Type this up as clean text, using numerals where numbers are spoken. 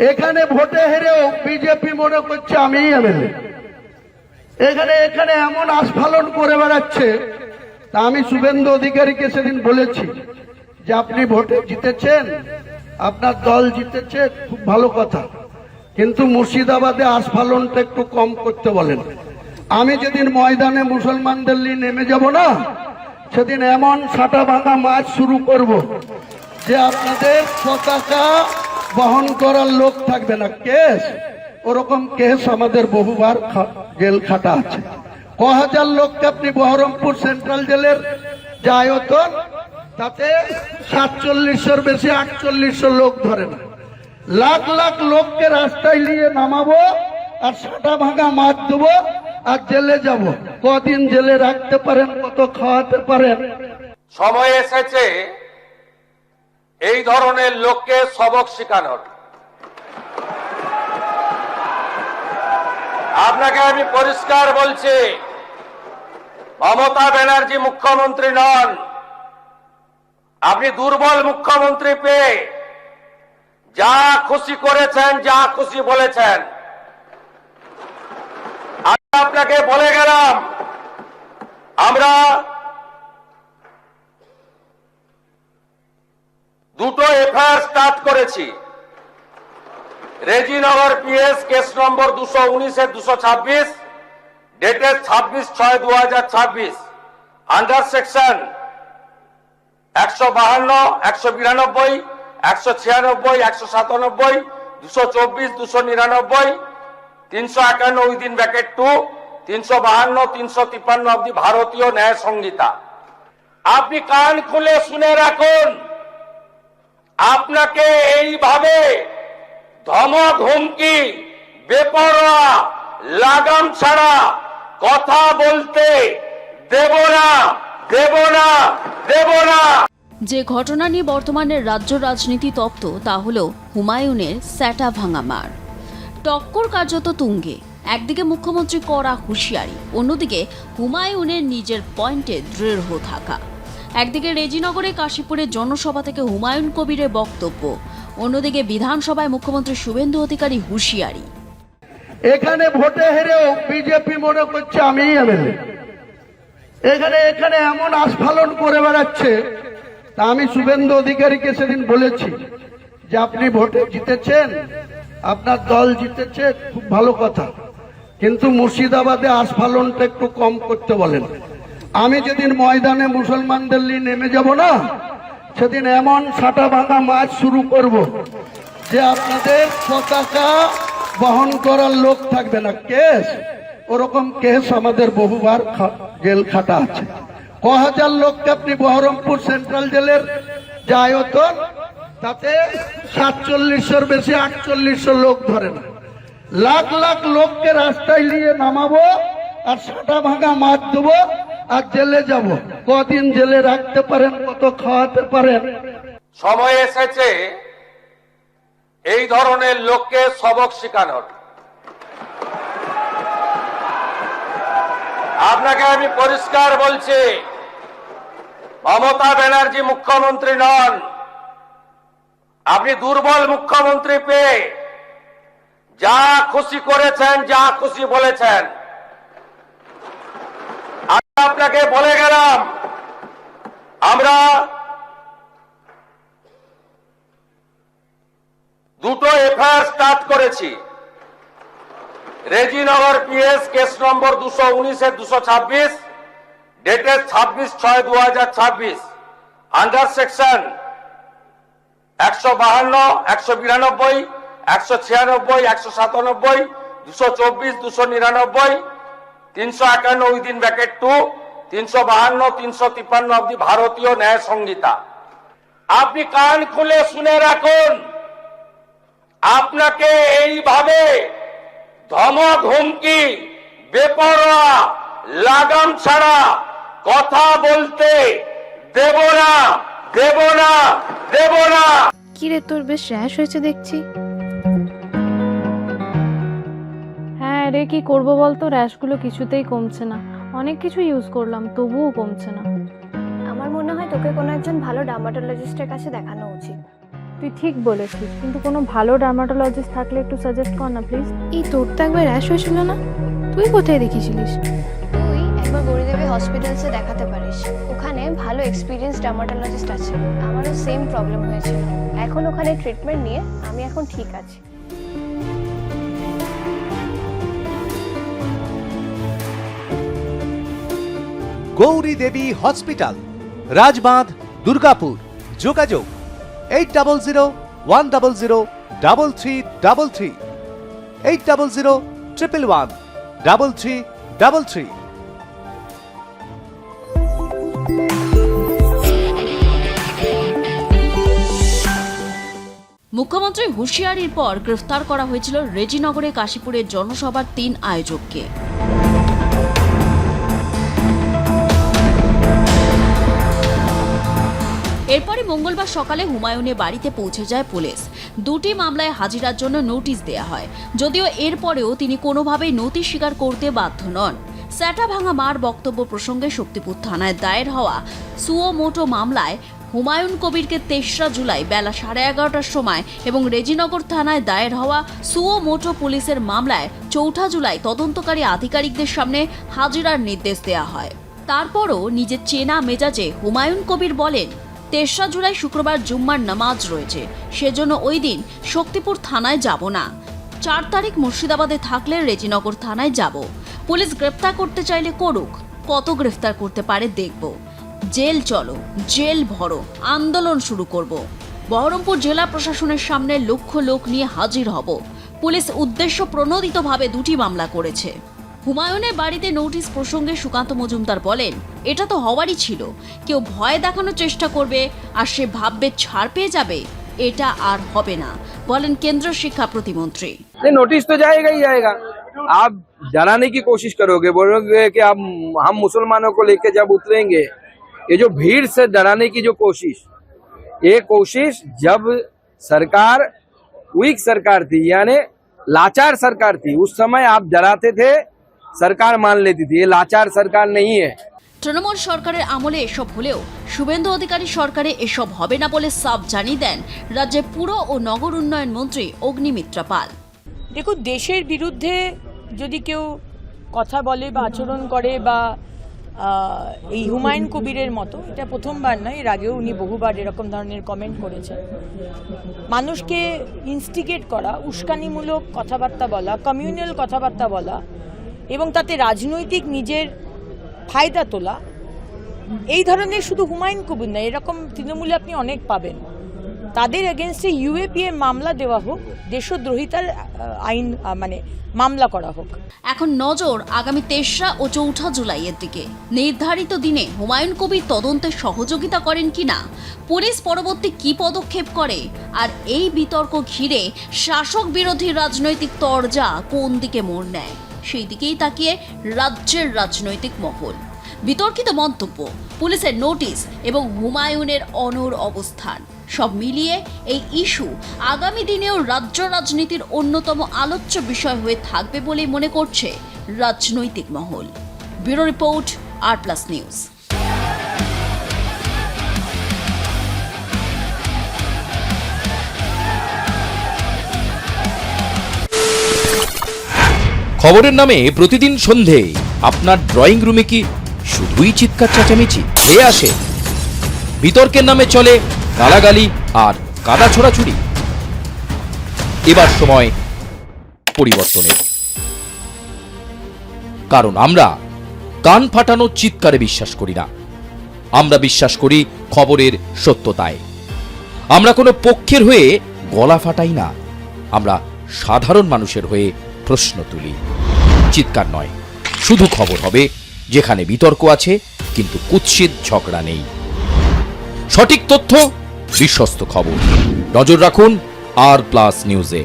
এখানে ভোটে হেরেও বিজেপি মনে করছে আমিই এমএলএ। এখানে এমন আস্ফালন করে বেড়াচ্ছে। তা আমি শুভেন্দু অধিকারীকে সেদিন বলেছি যে আপনি ভোটে জিতেছেন, আপনার দল জিতেছে, খুব ভালো কথা, কিন্তু মুর্শিদাবাদে আস্ফালনটা একটু কম করতে বলেন। আমি যেদিন ময়দানে মুসলমানদের নিয়ে নেমে যাব না, সেদিন এমন সাটা ভাঙা মাছ শুরু করব যে আপনাদের পতাকা বহন করার লোক থাকবে না। কেস ওরকম কেস আমাদের বহুবার জেল খাটা আছে। ক হাজার লোককে আপনি বহরমপুর সেন্ট্রাল জেলের যে আয়তন, তাতে 4700-র বেশি 4800 লোক ধরে না। লাখ লাখ লোককে রাস্তায় নিয়ে নামাবো আর সাটা ভাঙা মাছ দেবো আর জেলে যাব। কদিন জেলে রাখতে পারেন, কত খাওয়াতে পারেন? সময় এসেছে এই ধরনের লোককে সবক শেখানোর। আপনাকে আমি পরিষ্কার বলছি, মমতা ব্যানার্জি মুখ্যমন্ত্রী নন। আপনি দুর্বল মুখ্যমন্ত্রী পেয়ে যা খুশি করেছেন, যা খুশি বলেছেন। আমি আপনাকে বলে গেলাম, আমরা দুটো এফআইআর স্টার্ট করেছি। Rejinagar PS case number 219/226, dated 26/6/2026, under section 152, 192, 196, 197, 224, 299, 351 within bracket 2, 352, 353 of the ভারতীয় ন্যায় সংহিতা। আপনি কান খুলে শুনে রাখুন, আপনাকে এইভাবে ধমক হুমকি, বেপরোয়া, লাগাম ছাড়া কথা বলতে দেব না, দেব না, দেব না। যে ঘটনা নিয়ে বর্তমানে রাজ্য রাজনীতি তপ্ত তা হল হুমায়ুনের স্যাটা ভাঙা মার। টক্কর কার্যত তুঙ্গে। একদিকে মুখ্যমন্ত্রী কড়া হুঁশিয়ারি, অন্যদিকে হুমায়ুনের নিজের পয়েন্টে দৃঢ় থাকা। একদিকে রেজিনগরে কাশীপুরে জনসভা থেকে হুমায়ুন কবিরের বক্তব্য, অন্যদিকে বিধানসভায় মুখ্যমন্ত্রী শুভেন্দু অধিকারী হুঁশিয়ারি। এখানে ভোটে হেরেও বিজেপি মনে করছে আমিই এমএলএ। এখানে এমন আস্ফালন করে বেড়াচ্ছে। তা আমি শুভেন্দু অধিকারীকে সেদিন বলেছি যে আপনি ভোটে জিতেছেন, আপনার দল জিতেছে, খুব ভালো কথা, কিন্তু মুর্শিদাবাদে আস্ফালনটা একটু কম করতে বলেন। আমি যেদিন ময়দানে মুসলমানদের নিয়ে নেমে যাব না, সেদিন এমন সাটা ভাঙা মাছ শুরু করব যে আপনাদের পতাকা বহন করার লোক থাকবে না। কেস ওরকম কেস আমাদের বহুবার জেল খাটা আছে। ক হাজার লোককে আপনি বহরমপুর সেন্ট্রাল জেলের যে আয়তন, তাতে 4700-র বেশি 4800 লোক ধরে না। লাখ লাখ লোককে রাস্তায় নিয়ে নামাবো আর সাটা ভাঙা মাছ দেবো আর জেলে যাব। কদিন জেলে রাখতে পারেন, কত খাওয়াতে পারেন? সময় এসেছে এই ধরনের লোককে সবক শেখানোর। আপনাকে আমি পরিষ্কার বলছি, মমতা ব্যানার্জি মুখ্যমন্ত্রী নন। আপনি দুর্বল মুখ্যমন্ত্রী পেয়ে যা খুশি করেছেন, যা খুশি বলেছেন। আমি আপনাকে বলে গেলাম, আমরা দুটো এফআইআর স্টার্ট করেছি। Rejinagar PS case number 219/226, dated 26/6/2026, under section 152, 192, 196, 197, 224, 299, 351 within bracket 2, 352, 353 of the ভারতীয় ন্যায় সংহিতা। আপনি কান খুলে শুনে রাখুন, আপনাকে এইভাবে ধমক হুমকি, বেপরোয়া, লাগাম ছাড়া কথা বলতে দেব না, দেব না, দেব না। কিরে, তোর বেশ র্যাশ হয়েছে দেখছি। হ্যাঁ রে, কি করব বলতো, র্যাশগুলো কিছুতেই কমছে না। অনেক কিছু ইউজ করলাম, তবুও কমছে না। আমার মনে হয় তোকে কোনো একজন ভালো ডার্মাটোলজিস্টের কাছে দেখানো উচিত। তুই ঠিক বলেছিস, কিন্তু কোনো ভালো ডার্মাটোলজিস্ট থাকলে একটু সাজেস্ট কর না প্লিজ। এই তোর তো একবার র্যাশ হয়েছিল না? তুই কোথায় দেখিয়েছিলিস? তুই একবার গৌরীদেবী হসপিটালসে দেখাতে পারিস, ওখানে ভালো এক্সপিরিয়েন্স ডার্মাটোলজিস্ট আছে। আমারও সেম প্রবলেম হয়েছিল, এখন ওখানে ট্রিটমেন্ট নিয়ে আমি এখন ঠিক আছি। গৌরী দেবী হসপিটাল, রাজবাঁধ, দুর্গাপুর। যোগাযোগ 8001003333, 8001113333। মুখ্যমন্ত্রী হুঁশিয়ারির পর গ্রেফতার করা হয়েছিল রেজিনগরে কাশীপুরের জনসভার 3 আয়োজককে। এরপরই মঙ্গলবার সকালে হুমায়ুনের বাড়িতে পৌঁছে যায় পুলিশ। 2টি মামলায় হাজিরার জন্য নোটিশ দেয়া হয়, যদিও এরপরেও তিনি কোনোভাবেই নথি স্বীকার করতে বাধ্য নন। স্যাটা ভাঙা মার বক্তব্য প্রসঙ্গে শক্তিপুর থানায় দায়ের হওয়া সুও মোটো মামলায় হুমায়ুন কবিরকে 3রা জুলাই বেলা 11:30টার সময় এবং রেজিনগর থানায় দায়ের হওয়া সুও মোটো পুলিশের মামলায় 4 জুলাই তদন্তকারী আধিকারিকদের সামনে হাজিরার নির্দেশ দেয়া হয়। তারপরও নিজের চেনা মেজাজে হুমায়ুন কবির বলেন, 3রা জুলাই শুক্রবার জুম্মার নামাজ রয়েছে, সেজন্য ওই দিন শক্তিপুর থানায় যাব না। 4 তারিখ মুর্শিদাবাদে থাকলে রেজিনগর থানায় যাব। পুলিশ গ্রেফতার করতে চাইলে করুক, কত গ্রেফতার করতে পারে দেখব। জেল চলো, জেল ভরো, আন্দোলন শুরু করব। বহরমপুর জেলা প্রশাসনের সামনে লক্ষ লোক নিয়ে হাজির হব। পুলিশ উদ্দেশ্য প্রণোদিতভাবে 2টি মামলা করেছে। হুমায়ুনের বাড়িতে নোটিশ প্রসঙ্গে সুকান্ত মজুমদার বলেন, এটা তো হওয়ারই ছিল। কেউ ভয় দেখানোর চেষ্টা করবে আর সে ভাববে ছাড় পেয়ে যাবে, এটা আর হবে না, বলেন কেন্দ্রীয় শিক্ষা প্রতিমন্ত্রী। नोटिस तो जाएगा ही जाएगा। आप डराने की कोशिश करोगे, बोलोगे कि आप हम मुसलमानों को लेके जब उतरेंगे, ये जो भीड़ से डराने की जो कोशिश, ये कोशिश जब सरकार वीक सरकार थी, यानी लाचार सरकार थी, उस समय आप डराते थे, सरकार मान लेती थी। ये लाचार सरकार नहीं है। তৃণমূল সরকারের আমলে এসব হলেও শুভেন্দু অধিকারী সরকারে এসব হবে না বলে সাফ জানিয়ে দেন রাজ্যের পুর ও নগর উন্নয়ন মন্ত্রী অগ্নিমিত্রা পাল। দেখুন, দেশের বিরুদ্ধে যদি কেউ কথা বলে বা আচরণ করে বা এই হুমায়ুন কবিরের মতো, এটা প্রথমবার নয়, এর আগেও উনি বহুবার এরকম ধরনের কমেন্ট করেছেন। মানুষকে ইনস্টিগেট করা, উস্কানিমূলক কথাবার্তা বলা, কমিউনাল কথাবার্তা বলা এবং তাতে রাজনৈতিক নিজের ফায়দা তোলা, এই ধরনের শুধু হুমায়ুন কবির নয়, এরকম তৃণমূলে আপনি অনেক পাবেন। তাদের এগেনস্টে ইউএপিএ মামলা দেওয়া হোক, দেশদ্রোহিতার আইন মানে মামলা করা হোক। এখন নজর আগামী 3রা ও 4 জুলাইয়ের দিকে। নির্ধারিত দিনে হুমায়ুন কবির তদন্তে সহযোগিতা করেন কিনা, পুলিশ পরবর্তী কি পদক্ষেপ করে, আর এই বিতর্ক ঘিরে শাসক বিরোধী রাজনৈতিক তরজা কোন দিকে মোড় নেয়, সেই দিকেই তাকিয়ে রাজ্যের রাজনৈতিক মহল। বিতর্কিত মন্তব্য, পুলিশের নোটিশ এবং হুমায়ুনের অনড় অবস্থান, সব মিলিয়ে এই ইস্যু আগামী দিনেও রাজ্য রাজনীতির অন্যতম আলোচ্য বিষয় হয়ে থাকবে বলেই মনে করছে রাজনৈতিক মহল। ব্যুরো রিপোর্ট, আর+ নিউজ। খবরের নামে প্রতিদিন সন্ধে আপনার ড্রয়িং রুমে কি শুধুই চিৎকার চেঁচামেচি খেয়ে আসে? বিতর্কের নামে চলে গালাগালি আর কাদা ছোড়াছুড়ি। এবার সময় পরিবর্তনের, কারণ আমরা কান ফাটানো চিৎকারে বিশ্বাস করি না। আমরা বিশ্বাস করি খবরের সত্যতায়। আমরা কোনো পক্ষের হয়ে গলা ফাটাই না, আমরা সাধারণ মানুষের হয়ে প্রশ্ন তুলি। চিৎকার নয়, শুধু খবর হবে যেখানে বিতর্ক আছে কিন্তু কুৎসিত ঝগড়া নেই। সঠিক তথ্য, বিশ্বস্ত খবর। নজর রাখুন আর+ নিউজে।